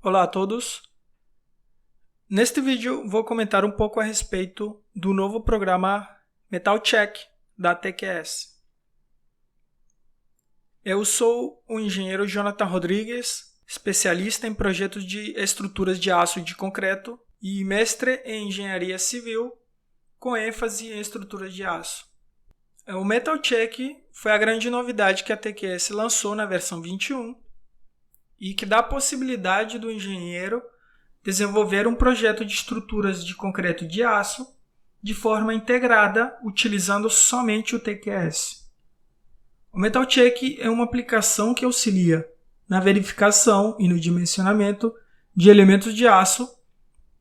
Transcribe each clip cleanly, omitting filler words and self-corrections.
Olá a todos! Neste vídeo vou comentar um pouco a respeito do novo programa Metal Check da TQS. Eu sou o engenheiro Jonathan Rodrigues, especialista em projetos de estruturas de aço e de concreto e mestre em engenharia civil com ênfase em estruturas de aço. O Metal Check foi a grande novidade que a TQS lançou na versão 21 e que dá a possibilidade do engenheiro desenvolver um projeto de estruturas de concreto e de aço de forma integrada, utilizando somente o TQS. O Metal Check é uma aplicação que auxilia na verificação e no dimensionamento de elementos de aço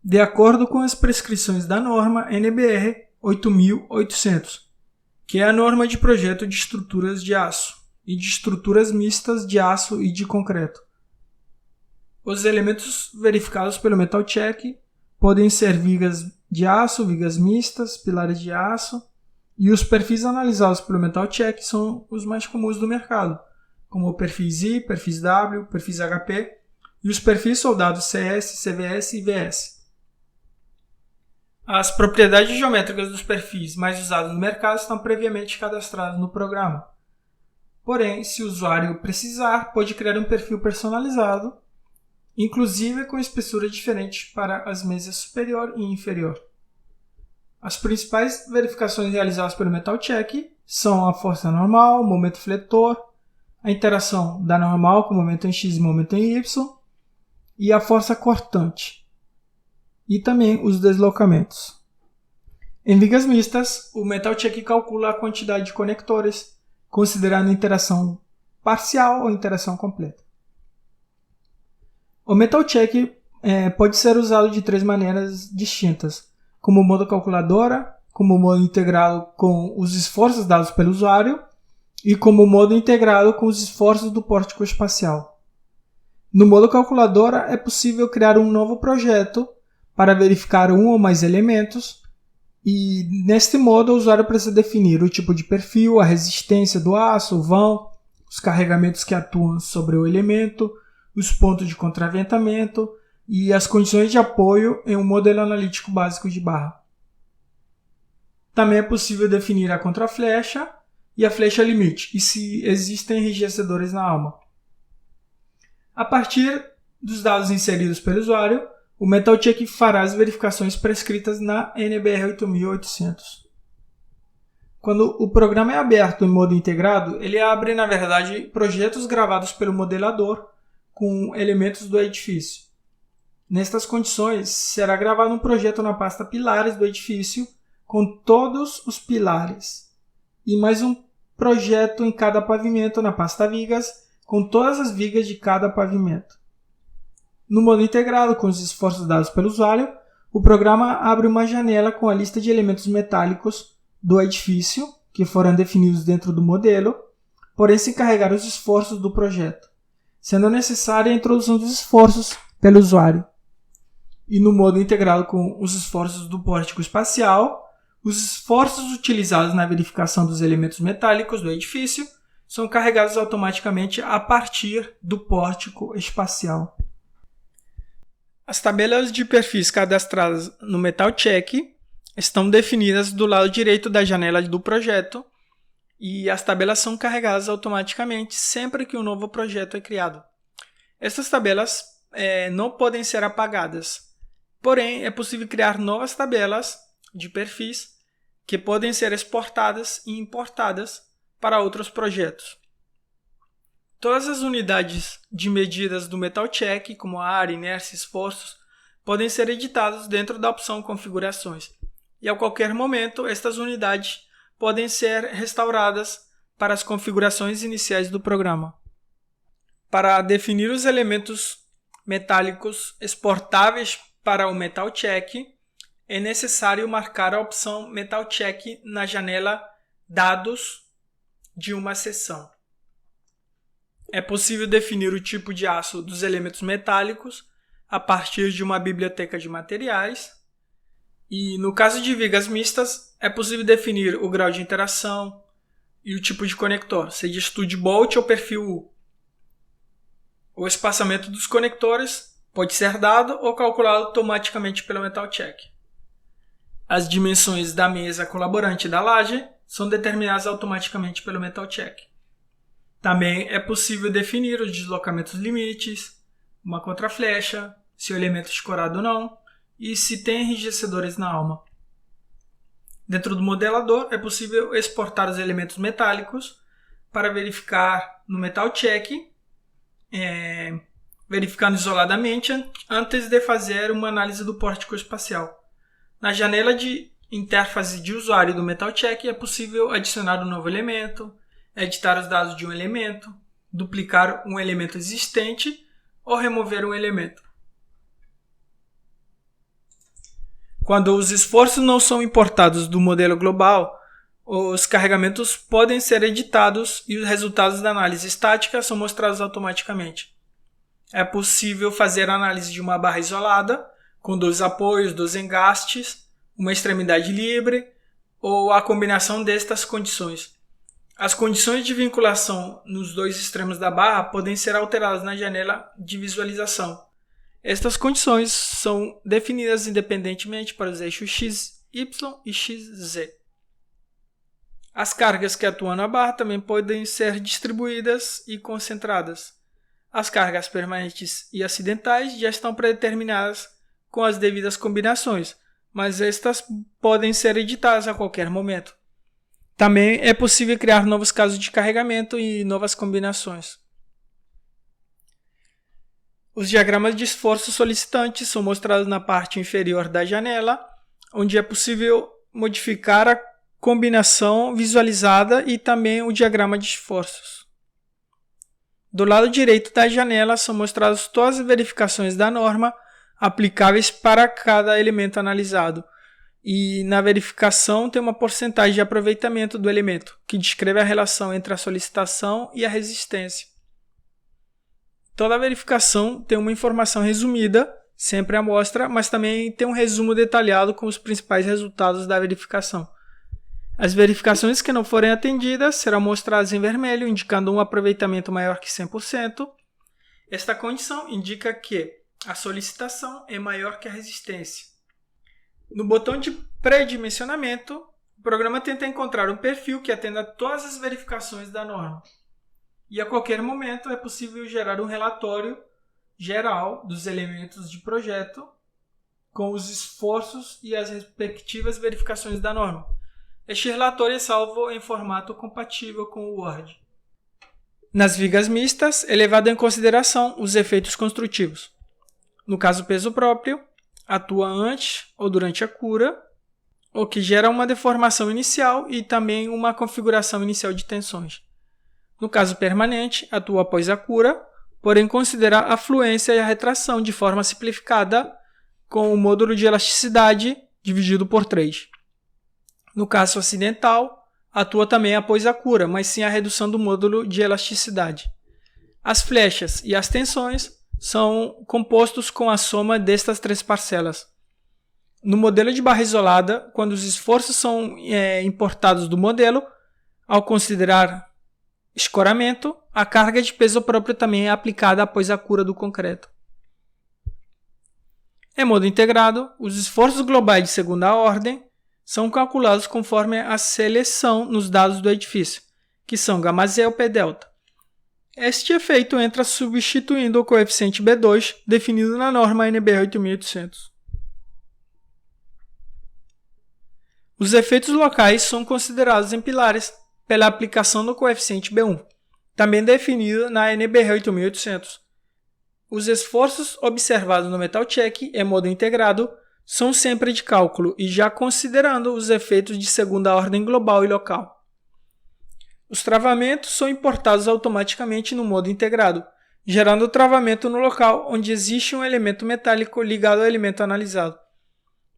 de acordo com as prescrições da norma NBR 8800, que é a norma de projeto de estruturas de aço e de estruturas mistas de aço e de concreto. Os elementos verificados pelo Metal Check podem ser vigas de aço, vigas mistas, pilares de aço, e os perfis analisados pelo Metal Check são os mais comuns do mercado, como perfis I, perfis W, perfis HP e os perfis soldados CS, CVS e VS. As propriedades geométricas dos perfis mais usados no mercado estão previamente cadastradas no programa. Porém, se o usuário precisar, pode criar um perfil personalizado, inclusive com espessura diferente para as mesas superior e inferior. As principais verificações realizadas pelo Metal Check são a força normal, momento fletor, a interação da normal com momento em X e momento em Y, e a força cortante, e também os deslocamentos. Em vigas mistas, o Metal Check calcula a quantidade de conectores, considerando interação parcial ou interação completa. O Metal Check pode ser usado de três maneiras distintas, como modo calculadora, como modo integrado com os esforços dados pelo usuário e como modo integrado com os esforços do pórtico espacial. No modo calculadora é possível criar um novo projeto para verificar um ou mais elementos e neste modo o usuário precisa definir o tipo de perfil, a resistência do aço, o vão, os carregamentos que atuam sobre o elemento, os pontos de contraventamento e as condições de apoio em um modelo analítico básico de barra. Também é possível definir a contraflecha e a flecha limite, e se existem enrijecedores na alma. A partir dos dados inseridos pelo usuário, o Metal Check fará as verificações prescritas na NBR 8800. Quando o programa é aberto em modo integrado, ele abre, na verdade, projetos gravados pelo modelador com elementos do edifício. Nestas condições, será gravado um projeto na pasta Pilares do edifício, com todos os pilares, e mais um projeto em cada pavimento na pasta Vigas, com todas as vigas de cada pavimento. No modo integrado, com os esforços dados pelo usuário, o programa abre uma janela com a lista de elementos metálicos do edifício, que foram definidos dentro do modelo, porém sem carregar os esforços do projeto, sendo necessária a introdução dos esforços pelo usuário. E no modo integrado com os esforços do pórtico espacial, os esforços utilizados na verificação dos elementos metálicos do edifício são carregados automaticamente a partir do pórtico espacial. As tabelas de perfis cadastradas no Metal Check estão definidas do lado direito da janela do projeto e as tabelas são carregadas automaticamente sempre que um novo projeto é criado. Essas tabelas não podem ser apagadas, porém é possível criar novas tabelas de perfis que podem ser exportadas e importadas para outros projetos. Todas as unidades de medidas do Metal Check, como área, inércia e esforços, podem ser editadas dentro da opção Configurações, e a qualquer momento estas unidades podem ser restauradas para as configurações iniciais do programa. Para definir os elementos metálicos exportáveis para o Metal Check, é necessário marcar a opção Metal Check na janela Dados de uma seção. É possível definir o tipo de aço dos elementos metálicos a partir de uma biblioteca de materiais. E no caso de vigas mistas, é possível definir o grau de interação e o tipo de conector, seja Stud Bolt ou perfil U. O espaçamento dos conectores Pode ser dado ou calculado automaticamente pelo Metal Check. As dimensões da mesa colaborante e da laje são determinadas automaticamente pelo Metal Check. Também é possível definir os deslocamentos limites, uma contraflecha, se o elemento é escorado ou não, e se tem enrijecedores na alma. Dentro do modelador é possível exportar os elementos metálicos para verificar no Metal Check, verificando isoladamente antes de fazer uma análise do pórtico espacial. Na janela de interface de usuário do Metal Check é possível adicionar um novo elemento, editar os dados de um elemento, duplicar um elemento existente ou remover um elemento. Quando os esforços não são importados do modelo global, os carregamentos podem ser editados e os resultados da análise estática são mostrados automaticamente. É possível fazer a análise de uma barra isolada, com 2 apoios, 2 engastes, uma extremidade livre ou a combinação destas condições. As condições de vinculação nos 2 extremos da barra podem ser alteradas na janela de visualização. Estas condições são definidas independentemente para os eixos x, y e xz. As cargas que atuam na barra também podem ser distribuídas e concentradas. As cargas permanentes e acidentais já estão predeterminadas com as devidas combinações, mas estas podem ser editadas a qualquer momento. Também é possível criar novos casos de carregamento e novas combinações. Os diagramas de esforço solicitantes são mostrados na parte inferior da janela, onde é possível modificar a combinação visualizada e também o diagrama de esforços. Do lado direito da janela são mostradas todas as verificações da norma aplicáveis para cada elemento analisado. E na verificação tem uma porcentagem de aproveitamento do elemento, que descreve a relação entre a solicitação e a resistência. Toda verificação tem uma informação resumida, sempre à amostra, mas também tem um resumo detalhado com os principais resultados da verificação. As verificações que não forem atendidas serão mostradas em vermelho, indicando um aproveitamento maior que 100%. Esta condição indica que a solicitação é maior que a resistência. No botão de pré-dimensionamento, o programa tenta encontrar um perfil que atenda a todas as verificações da norma. E a qualquer momento é possível gerar um relatório geral dos elementos de projeto com os esforços e as respectivas verificações da norma. Este relatório é salvo em formato compatível com o Word. Nas vigas mistas, é levado em consideração os efeitos construtivos. No caso peso próprio, atua antes ou durante a cura, o que gera uma deformação inicial e também uma configuração inicial de tensões. No caso permanente, atua após a cura, porém considera a fluência e a retração de forma simplificada com o módulo de elasticidade dividido por 3. No caso acidental, atua também após a cura, mas sim a redução do módulo de elasticidade. As flechas e as tensões são compostos com a soma destas 3 parcelas. No modelo de barra isolada, quando os esforços são importados do modelo, ao considerar escoramento, a carga de peso próprio também é aplicada após a cura do concreto. Em modo integrado, os esforços globais de segunda ordem são calculados conforme a seleção nos dados do edifício, que são γ ou Pδ. Este efeito entra substituindo o coeficiente B2 definido na norma NB 8800. Os efeitos locais são considerados em pilares pela aplicação do coeficiente B1, também definido na NB 8800. Os esforços observados no Metal Check em modo integrado são sempre de cálculo e já considerando os efeitos de segunda ordem global e local. Os travamentos são importados automaticamente no modo integrado, gerando travamento no local onde existe um elemento metálico ligado ao elemento analisado.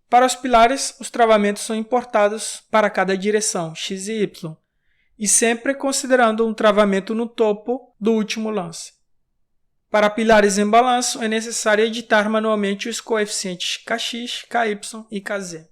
Para os pilares, os travamentos são importados para cada direção, x e y, e sempre considerando um travamento no topo do último lance. Para pilares em balanço, é necessário editar manualmente os coeficientes kx, ky e kz.